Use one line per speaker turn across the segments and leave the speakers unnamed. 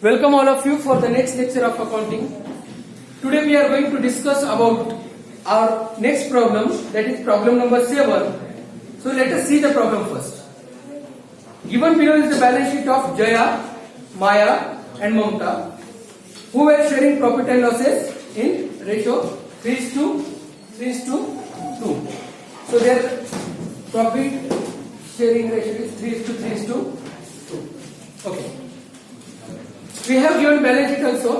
Welcome all of you for the next lecture of accounting. Today we are going to discuss about our next problem, that is problem number 7. So let us see the problem first. Given below is the balance sheet of Jaya, Maya and Mamta, who were sharing profit and losses in ratio 3:2. So their profit sharing ratio is 3:2. Okay. We have given balance sheet also,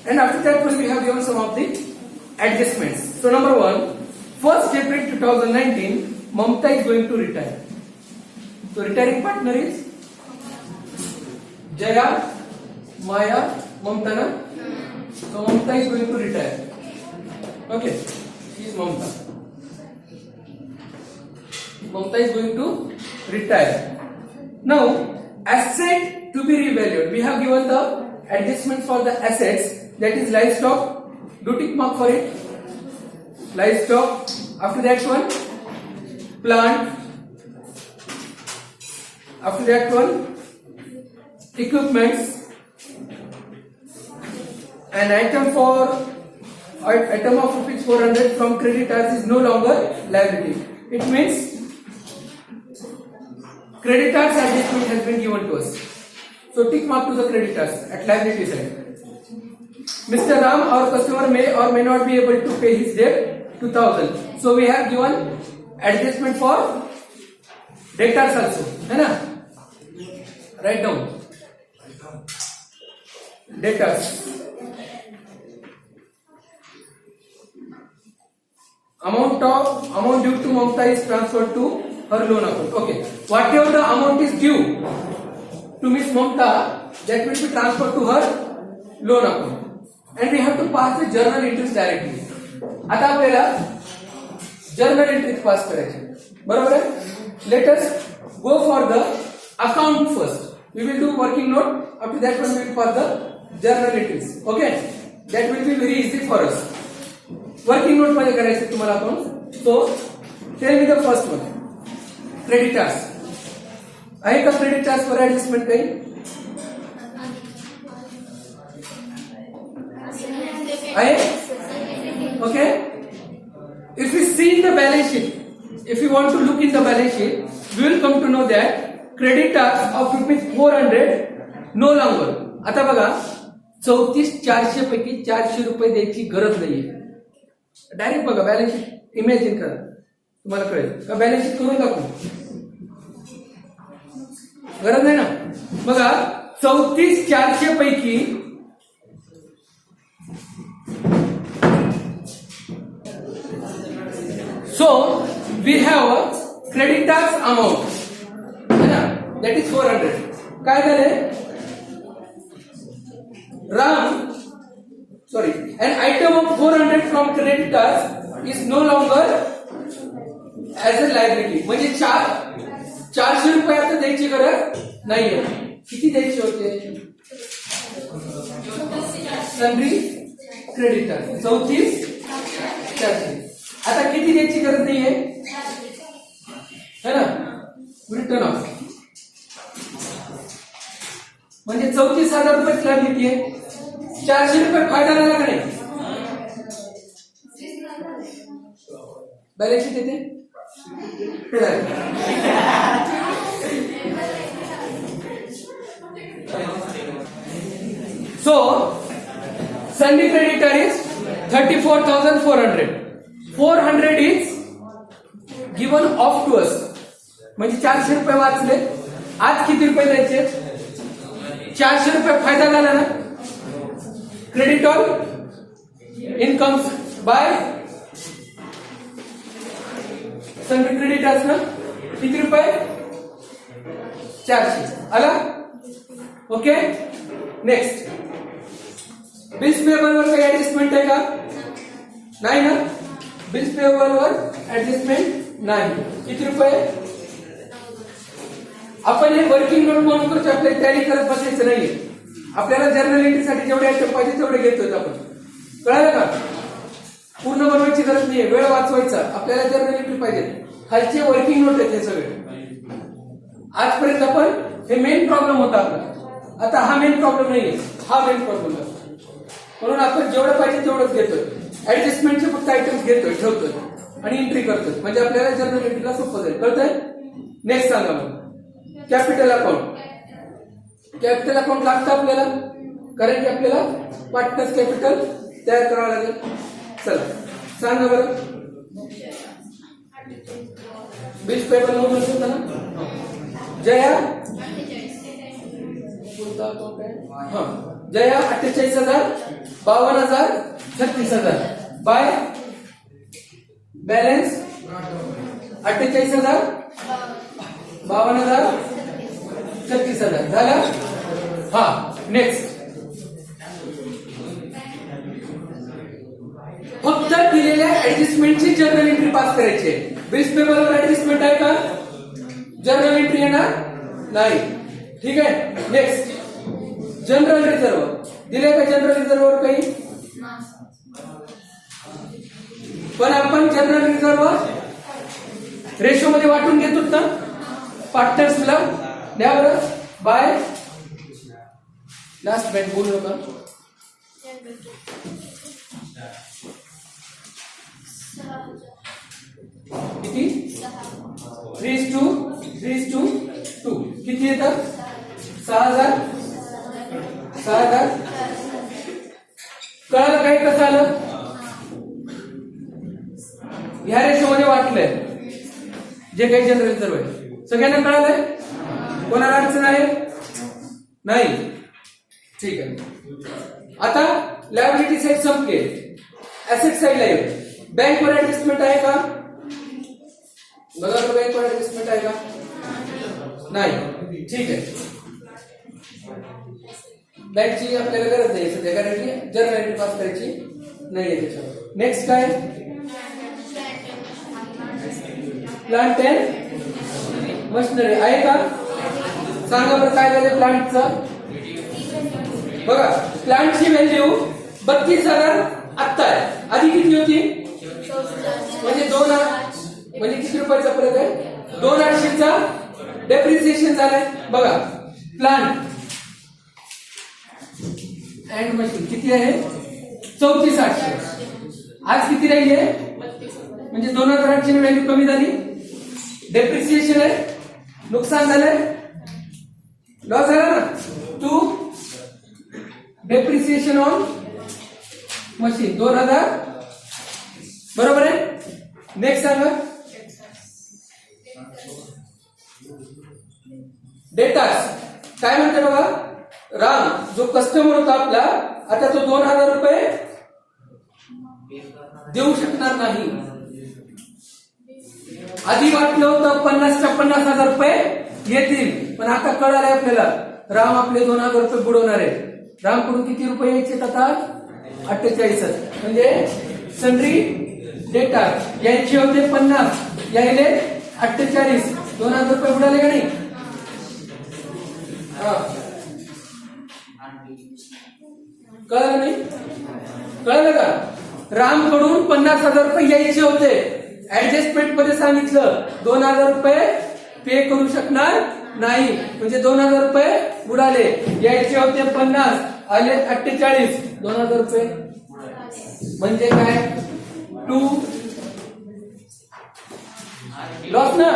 and after that we have given some of the adjustments. So number 1, 1st April 2019, Mamta is going to retire. So retiring partner is Jaya, Maya, Mamta na? So Mamta is going to retire. Okay, she is Mamta. Mamta is going to retire. Now, asset to be revalued. We have given the adjustment for the assets, that is livestock. Do tick mark for it. Livestock. After that one, plant. After that one, equipments. An item of rupees 400 from creditors is no longer liability. It means creditors adjustment has been given to us. So tick mark to the creditors at liability side. Mr. Ram, our customer, may or may not be able to pay his debt 2000. So we have given adjustment for debtors also. है ना? Write down. Debtors. Amount due to Mamta is transferred to her loan account. Okay. Whatever the amount is due to Miss Mamta, that will be transferred to her loan account. And we have to pass the journal entries directly. आता आपल्याला journal entries pass करायचे. बरोबर आहे? Let us go for the account first. We will do working note. After that one we will pass the journal entries. Okay? That will be very easy for us. Working note मध्ये करायचे तुम्हाला account. So tell me the first one. Creditors. आहे का creditors वर adjustment काही? आहे? Okay. If we see in the balance sheet, if we want to look in the balance sheet, we will come to know that creditors of rupees 400 no longer. आता बघा 34,400 पैकी 400 रुपये द्यायची गरज नाहीये. डायरेक्ट बघा बॅलन्स शीट इमॅजिन करा, तुम्हाला कळेल का बॅलन्स शीट करून दाखवू. गरज नाही ना. बघा 34,400 पैकी so we have a creditors amount है ना, that is 400. काय झाले? An item of 400 from creditors is no longer as a liability. म्हणजे 400 रुपये आता द्यायची गरज नाहीये. किती द्यायचे होते? Sundry creditor 34,400. आता किती द्यायची गरज नाहीये है ना? रिटर्न ऑफ म्हणजे 34,000 रुपये लायबिलिटी आहे. 400 रुपये फायदा झाला का नाही? बॅलन्स शीट येते. So sundry creditor is 34,400. 400 is given off to us. म्हणजे 400 रुपये वाचले. आज किती रुपये द्यायचे? 400 रुपये फायदा झाला ना. Credit on incomes bye sundry creditors ना किती रुपये? 400 आला. ओके. नेक्स्ट बिल्स पेबल वर काही ऍडजस्टमेंट आहे का? नाही ना. बिल्स पेबल वर ऍडजस्टमेंट नाही. किती रुपये? आपण हे वर्किंग नोट म्हणून करतो, आपल्याला टॅली करत बसायचं नाहीये. आपल्याला जर्नल एंट्रीसाठी जेवढे आयटम पाहिजे तेवढे घेतोय आपण. कळालं का? पूर्ण बनवायची गरज नाहीये. वेळ वाचवायचा. आपल्याला जर्नल एंट्री पाहिजे. खालचे वर्किंग नोट आहेत हे सगळे. आजपर्यंत आपण हे मेन प्रॉब्लेम होता आपला. आता हा मेन प्रॉब्लेम नाहीये, हा मेन प्रॉब्लेम आहे. म्हणून आपण जेवढं पाहिजे तेवढंच घेतोय, ऍडजस्टमेंटचे फक्त आयटम्स घेतोय, ठेवतोय आणि एंट्री करतोय, म्हणजे आपल्याला जर्नल एंट्रीला सोपं जाईल. कळतंय? नेक्स्ट सांगा मग कॅपिटल अकाउंट. कॅपिटल अकाउंट लागतं आपल्याला, कारण की आपल्याला पार्टनर्स कॅपिटल तयार करावं लागेल. चला सांगा बरं. बिल्स पेबल नोट होतं ना. जया जया 48,000, 52,000, 36,000 बाय बॅलन्स 48,000, 52,000, 36,000 झालं. हा नेक्स्ट फक्त दिलेल्या ऍडजस्टमेंटची जर्नल एंट्री पास करायची आहे. बिल्स पेबलवर ऍडजस्टमेंट आहे का? जर्नल एंट्री येणार नाही. ठीक आहे. नेक्स्ट जनरल रिझर्व दिले का? जनरल रिझर्ववर काही, पण आपण जनरल रिझर्व रेशो मध्ये वाटून घेतो ना पार्टनर्सला. द्या बरं. बाय लास्ट बँक बोलू नका. किती? 3:2 किती येतात? 6,000. 6,000 कळालं काही? कसं आलं? ह्या रेशो मध्ये वाटलंय जे काही जनरल रिझर्व आहे. सगळ्यांना कळालंय? कोणाला अडचण आहे? नाही. ठीक आहे. आता लायबिलिटी साइड संपली, ऍसेट साइडला येऊ. बँकवर ऍडजस्टमेंट आहे का? बघा तो बँकवर ऍडजस्टमेंट आहे का? नाही. ठीक आहे. बँकची आपल्याला गरज नाही सध्या, कारण की जर्नल एंट्री पास करायची नाहीये त्याच्यावर. नेक्स्ट काय? प्लांट अँड मशिनरी आहे का? सांगा बरं काय झालं प्लांटचं. बघा प्लांटची व्हॅल्यू 32,000 आत्ता आहे, आधी किती होती? म्हणजे 2,000, म्हणजे किती रुपयाचा फरक आहे? 2,800चा डेप्रिसिएशन झालाय. बघा प्लांट अँड मशीन किती आहे? 34,800. आज किती राहिली आहे? म्हणजे 2,800 व्हॅल्यू कमी झाली. डेप्रिसिएशन आहे, नुकसान झालंय, लॉस झाला ना. 2 डेप्रिसिएशन ऑन मशीन 2,000 बरोबर आहे. नेक्स्ट सांगा. डेटास काय म्हणते बघा. राम जो कस्टमर होता आपला, आता तो 2,000 रुपये देऊ शकणार नाही. आधी वाटलं होतं 50च्या 50,000 रुपये येतील, पण आता कळालंय आपल्याला राम आपले 2,000 रुपये बुडवणार आहे. रामकडून किती रुपये यायचे आता? 48. म्हणजे सन्ड्री डेटा यायचे होते 50, यायले 48. 2,000 रुपये बुडाले का नाही? कळलं नाही? कळलं का? रामकडून 50,000 रुपये यायचे होते, ऍडजस्टमेंट मध्ये सांगितलं 2,000 रुपये पे करू शकणार नाही, म्हणजे 2,000 रुपये बुडाले. यायचे होते 50, आले 48. 2,000 रुपये म्हणजे काय? 2 लॉस ना.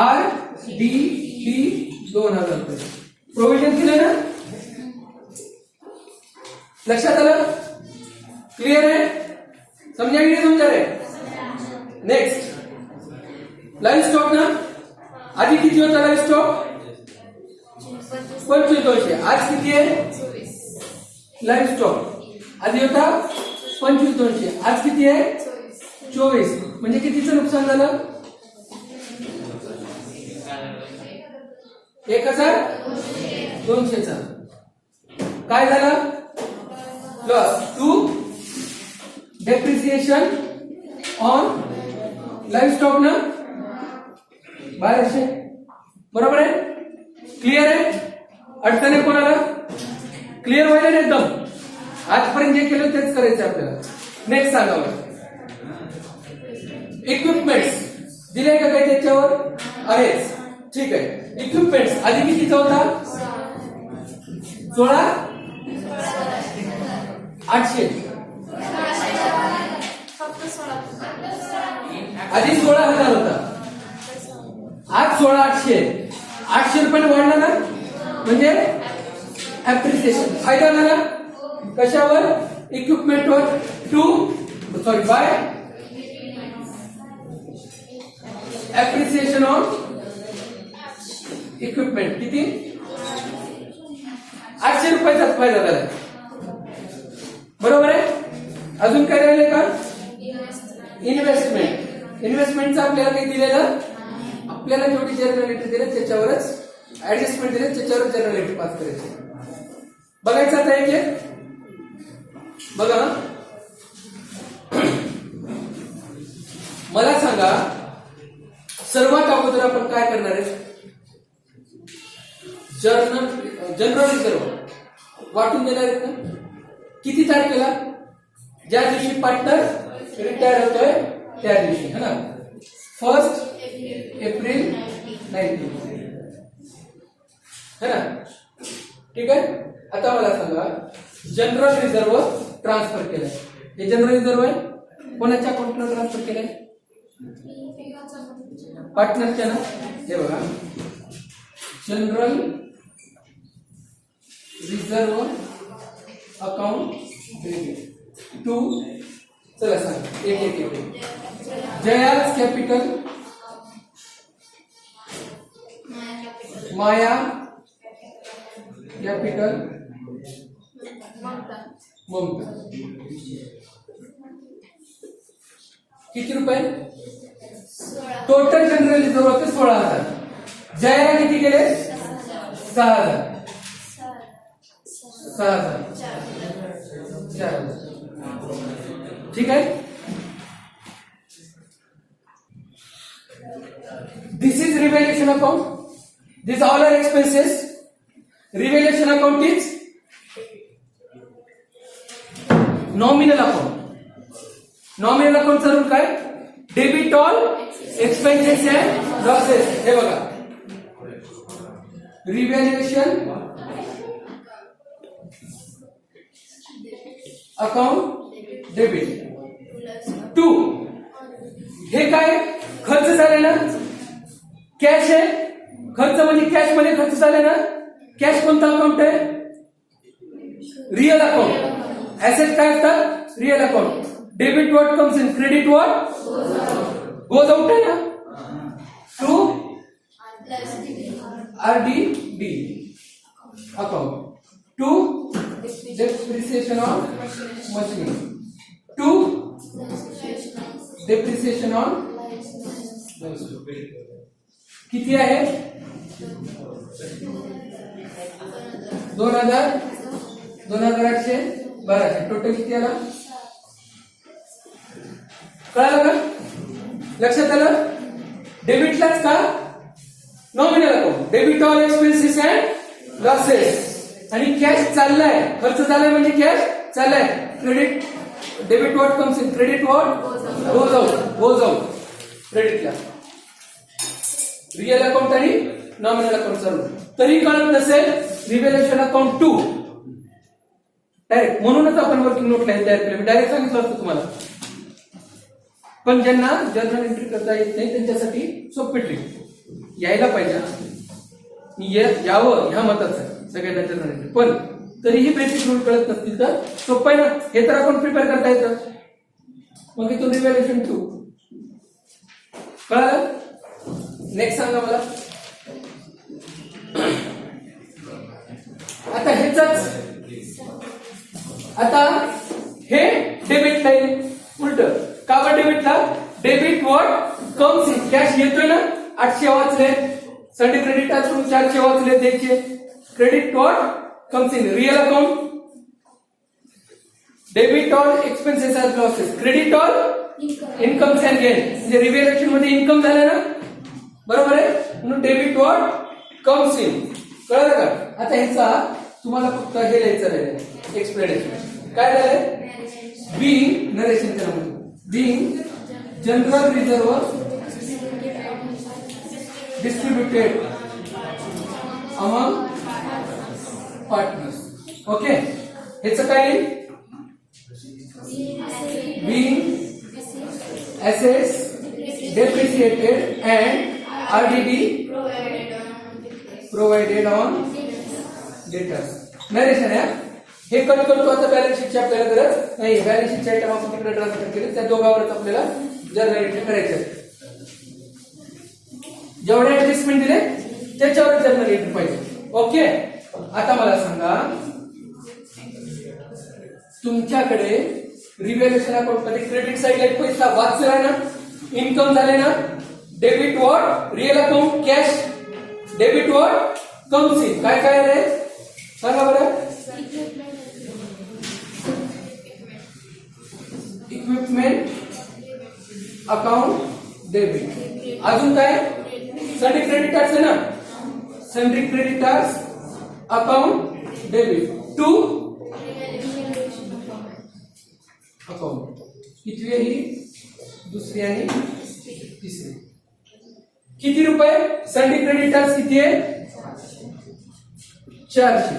RDD 2,000 रुपये प्रोव्हिजन केले ना. लक्षात आलं? क्लिअर आहे? समजा की नाही समजा रे? नेक्स्ट लाईव्ह स्टॉक ना. आधी किती होता लाईव्ह स्टॉक? 25,200. आज किती आहे लाईव्ह स्टॉक? आधी होता 25,200, आज किती आहे? 24. म्हणजे कितीचं नुकसान झालं? 1,200चा. काय झालं? Loss. 2 depreciation on live stock ना 1,200. बरोबर आहे? क्लिअर आहे? अडचण आहे कोणाला? क्लिअर व्हायला ना एकदम. आजपर्यंत जे केलं तेच करायचं आपल्याला. नेक्स्ट सांगा. इक्विपमेंट्स दिले का काही त्याच्यावर? आहेच. ठीक आहे. इक्विपमेंट्स आधी कितीचा होता? 16 800 आधी 16,000 होता, आज 16,800 800 रुपयाने वाढला ना, म्हणजे ऍप्रिसिएशन फायदा झाला कशावर, इक्विपमेंटवर बाय ऍप्रिसिएशन ऑन इक्विपमेंट. किती 800 रुपयाचा फायदा झाला, बरोबर आहे. अजून काय राहिले का, इन्व्हेस्टमेंटचं आपल्याला काही दिलेलं, आपल्याला जेवढी जर्नल एंट्री दिले त्याच्यावरच ऍडजस्टमेंट दिले त्याच्यावर जर्नल एंट्री पास करायची. बघायचं आता एक बघा. मला सांगा सर्वात अगोदर आपण काय करणार आहे, जनरल रिझर्व्ह वाटून देणार आहेत ना. किती तारखेला, ज्या दिवशी पार्टनर रिटायर होतोय त्या दिवशी, है ना, 1 एप्रिल 19, है ना. ठीक आहे. आता मला सांगा जनरल रिझर्व्ह ट्रान्सफर केलंय, हे जनरल रिझर्व्ह आहे, कोणाच्या अकाउंटला ट्रान्सफर केलंय, पार्टनरच्या ना. हे बघा जनरल रिझर्व्ह अकाउंट टू, चला सांग एक जयाज कॅपिटल, माया कॅपिटल, ममता. किती रुपये टोटल जनरल रिझर्व्ह होते 16,000, जयाला किती गेले 6,000, 4,000. ठीक आहे. This is revaluation account, this all are expenses. Revaluation account is nominal account. Nominal अकाउंटचा रूल काय, debit all expenses and losses. हे बघा रिव्हॅल्युएशन अकाउंट डेबिट टू, हे काय खर्च झाले ना, कॅश आहे, खर्च म्हणजे कॅश मध्ये खर्च झाले ना. कॅश कोणता अकाउंट आहे, रिअल अकाउंट. ऍसेट काय असतात, real account. Debit what comes in, credit what goes out आहे ना, to RDD account. To depreciation on machine, to depreciation on. किती आहे 2,000, 2,800, 1,200. टोटल किती आला, कळालं का, लक्षात आलं. डेबिटलाच का, nominal account, debit all expenses and losses. आणि कॅश चाललाय, खर्च झालाय म्हणजे कॅश चाललाय. Credit, debit what comes in, credit what goes out. क्रेडिटला रिअल अकाउंट आणि नॉमिनल अकाउंट चालू. तरी कळत नसेल रिव्हॅल्युएशन अकाउंट टू डायरेक्ट, म्हणूनच आपण वर्किंग नोट लाईन तयार केली. मी डायरेक्ट सांगितलं असतं तुम्हाला, पण ज्यांना जर्नल एंट्री करता येत नाही त्यांच्यासाठी सोपी ट्रिक यायला पाहिजे. यावं ह्या मताचं सगळ्यांना जर्नल एंट्री, पण तरीही बेसिक रूल कळत नसतील तर सोपं आहे ना, हे तर आपण प्रिपेअर करता येतं. मग इथून रिव्हॅल्युएशन टू कळालं. नेक्स्ट सांगा मला. आता आता हे डेबिट लाईन उलट का बरं डेबिटला, debit what comes in, cash येतोय ना, 800 वाचले, संडे क्रेडिट असून 400 वाचले द्यायचे. Credit what comes in, real account. Debit all expenses and losses, credit all incomes and gain. म्हणजे रिव्हॅल्युएशन मध्ये इन्कम झालं ना, बरोबर आहे, म्हणून डेबिट व्हॉट कम्स इन. कळलं का. आता ह्याचा तुम्हाला फक्त हे लिहायचं आहे एक्सप्लेनेशन. काय झालंय, बीइंग नरेशन करा, being general reserve distributed among partners. Okay, ह्याचं काय येईल? being assets depreciated and RDD provided on debtors. Narration आहे. हे कट करतो आता बॅलन्स शीटची आपल्याला गरज नाही. बॅलन्स शीटचे आयटम आपण तिकडे ट्रान्सफर केले, त्या दोघांवरच आपल्याला जर्नल एंट्री करायचं. जेवढे ऍडजस्टमेंट दिले त्याच्यावर जर्नल एंट्री पाहिजे. ओके, आता मला सांगा, तुमच्याकडे रिव्हॅल्युएशन अकाउंट मध्ये क्रेडिट साइडला एक पैसा वाचला ना, इन्कम झाले ना, debit what real account cash, debit what comes in. काय काय आहे सांगा बरं. Equipment account debit. अजून काय? सन्ड्री क्रेडिटर्स आहे ना, sundry creditors account debit to account. कितवी आहे ही? दुसरी आणि तिसरी. किती रुपये? सन्ड्री क्रेडिटर्स किती आहे? 400.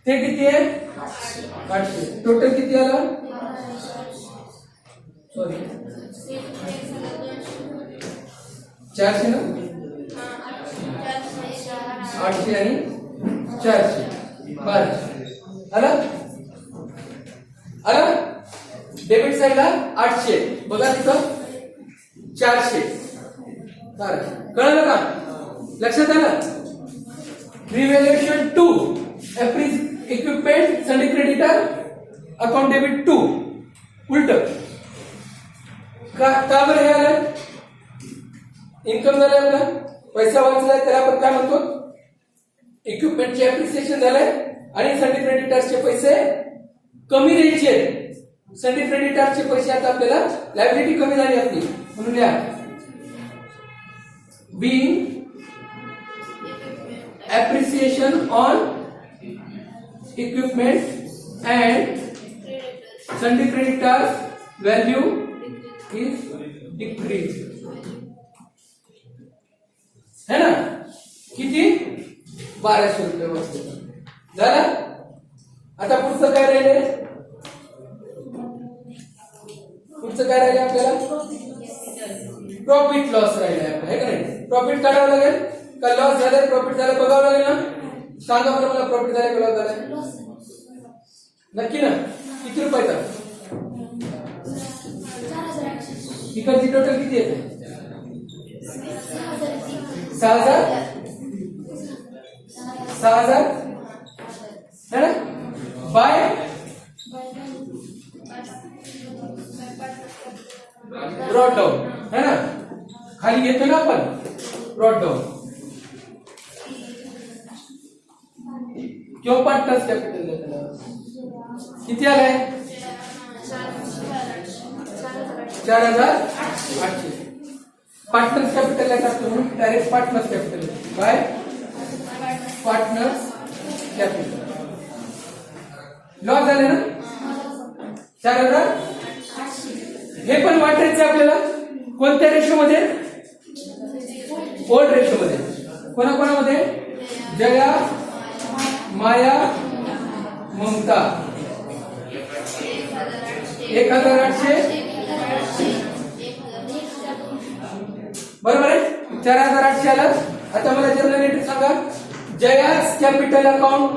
ते किती आहे? 800. टोटल किती आला? सॉरी 400 ना, 800 आणि 400 1200 आला. आला. डेबिट साइडला 800 बघा, तिथं 400. कळलं का? लक्षात आलं? Revaluation 2 equipment sundry creditor account debit 2 उलट का बरं हे आलं? इन्कम झालं आपला, पैसा वाचलाय, त्याला आपण काय म्हणतो? इक्विपमेंटचे अप्रिसिएशन झालंय आणि सन्ड्री क्रेडिटर्सचे पैसे कमी द्यायचे. सन्ड्री क्रेडिटर्सचे पैसे आता आपल्याला लायबिलिटी कमी झाली आपली, म्हणून लिहा being appreciation on equipment and sundry creditors value is decreased. है ना? किती? 1200 रुपये वाचले. झालं? आता पुढचं काय राहिले? पुढचं काय राहिले आपल्याला? प्रॉफिट लॉस राहिले आपलं, है का नाही? प्रॉफिट काढावं लागेल का लॉस झालं? प्रॉफिट झालं बघावं लागेल ना. सांगा बरं मला, प्रॉफिट झालं का लॉस झालं? नक्की ना. किती रुपयाचा? इकडची टोटल किती येते? 6000 है ना, बाय ब्रॉड डाउन, है ना. खाली घेतो ना आपण ब्रॉड डाउन किंवा पार्टनर्स कॅपिटल घेतो. किती आलाय? 4800. पार्टनर्स कॅपिटल टाकतो म्हणून direct partners capital bye partners capital. Loss झाले ना 4000. हे पण वाटायचं आपल्याला कोणत्या रेशो मध्ये? ओल्ड रेशो मध्ये. कोणाकोणामध्ये? जया, माया, ममता. 1800 बरोबर आहे. 4800 आला. आता मला जर्नल एंट्री सांगा. Jaya's capital account,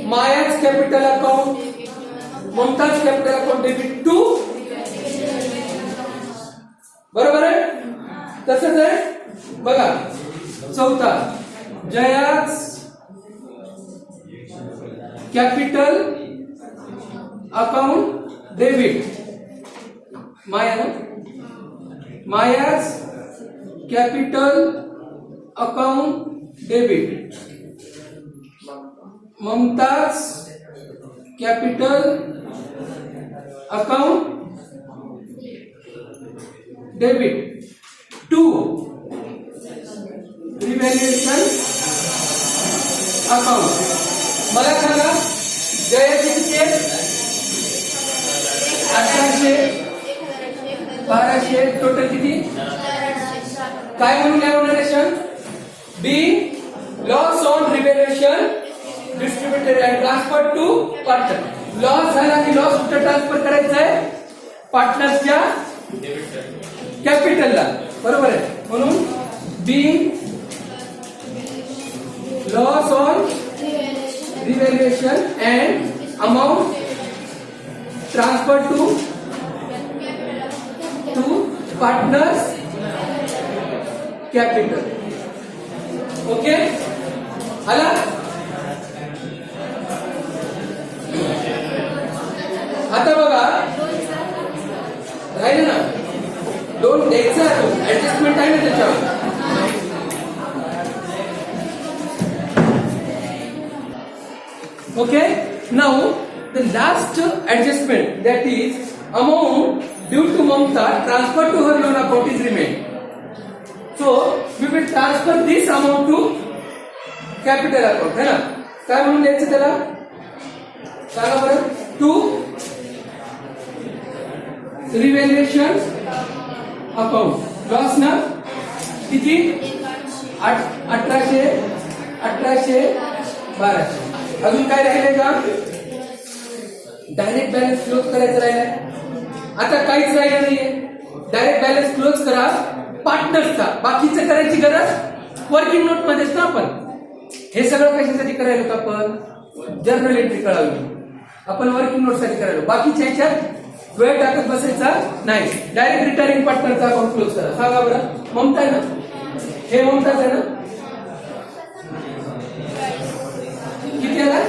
Maya's capital account, Mamta's capital account debit to. बरोबर आहे. तसंच आहे बघा. चौथा Jaya's capital account debit. Maya ना, Maya's capital account debit, Mamta's capital account debit to revaluation account. मला सांगा जयाचे किती आहे? 1800, 1200. टोटल किती? काय म्हणून लिहावं narration? By loss on revaluation distributed and transfer to partner. Loss झाला की लॉस कुठं ट्रान्सफर करायचं आहे? पार्टनर्सच्या कॅपिटलला. बरोबर आहे. म्हणून by loss on revaluation and amount transfer to partners capital. Okay आला. आता बघा राहिले ना दोन द्यायचं ऍडजस्टमेंट आहे ना त्याच्यावर. Okay, now the last adjustment, that is amount due to Mamta transferred to her loan account is remained. So we will transfer this amount to capital account. है ना? काय म्हणून द्यायचं त्याला? सांगा बरं. To revaluation account. लॉस ना किती? 1800 1200. अजून काय राहिले का? डायरेक्ट बॅलन्स क्लोज करायचं राहिलाय. आता काहीच राहिलं नाहीये. डायरेक्ट बॅलन्स क्लोज करा पार्टनर्सचा. बाकीचं करायची गरज वर्किंग नोट मध्येच ना. आपण हे सगळं कशासाठी करायला आपण? जर्नल एंट्री कळावी. आपण वर्किंग नोट साठी करायला. बाकीच्या ह्याच्यात वेळ टाकत बसायचा नाही. डायरेक्ट रिटायरिंग पार्टनरचा अकाउंट क्लोज करा. सांगा बरं. ममता आहे ना? हे ममताच आहे ना? किती आला?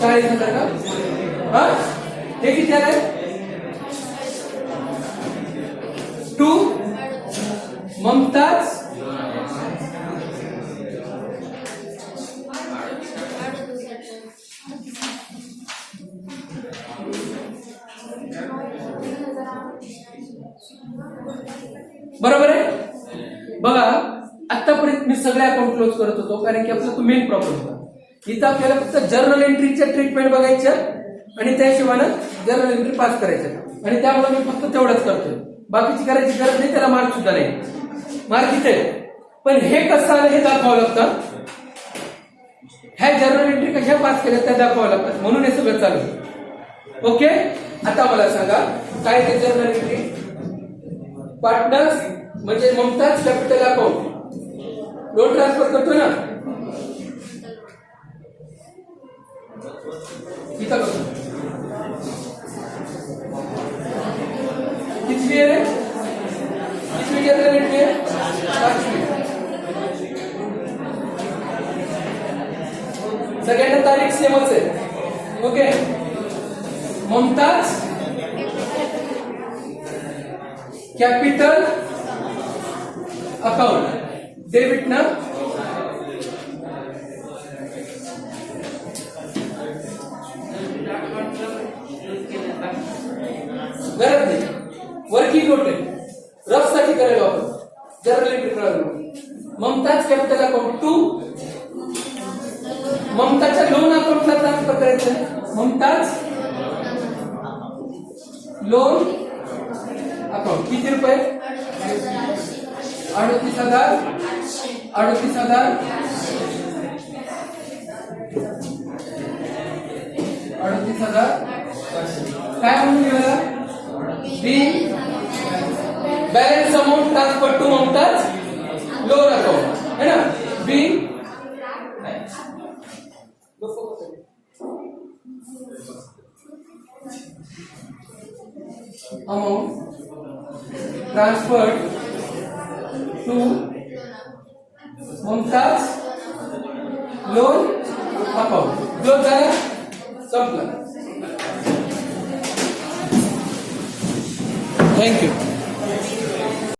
40,000 का? हा हे किती आलाय? टू ममताज बरोबर आहे. बघा आतापर्यंत मी सगळे अकाउंट क्लोज करत होतो कारण की आपला तो मेन प्रॉब्लेम होता. इथं आपल्याला फक्त जर्नल एंट्रीच्या ट्रीटमेंट बघायच्या आणि त्या हिशोबानं जर्नल एंट्री पास करायच्या. आणि त्यामुळे मी फक्त तेवढंच करतोय. बाकीची करायची गरज नाही. त्याला मार्क सुद्धा नाही. मार्क इथे. पण हे कसं आलं हे दाखवावं लागतं. ह्या जर्नल एंट्री कशा पास केल्या त्या दाखवावं लागतात. म्हणून हे सगळं चालू आहे. ओके आता मला सांगा काय ते जर्नल एंट्री. पार्टनर्स म्हणजे Mumtaz capital account loan transfer करतो ना. इथं बघा कितवी आहे? कितवी जर्नल एंट्री आहे? 5वी. सगळ्यांना तारीख सेमच आहे. Okay Mumtaz capital account debit ना. गरज नाही. वर्किंग नोट आहे. रफ साठी करायला आपण जर्नल एंट्री करायला. ममताज कॅपिटल अकाउंट टू ममताच्या लोन अकाउंटला ट्रान्सफर करायचं. ममताज लोन अकाउंट किती रुपये? 38,000 38,000 38,000 काय म्हणून लिहिला? By balance amount transfer to Mamta's loan account है ना. By amount transferred to Mamta's loan account. Close झाला. संपला. थँक्यू.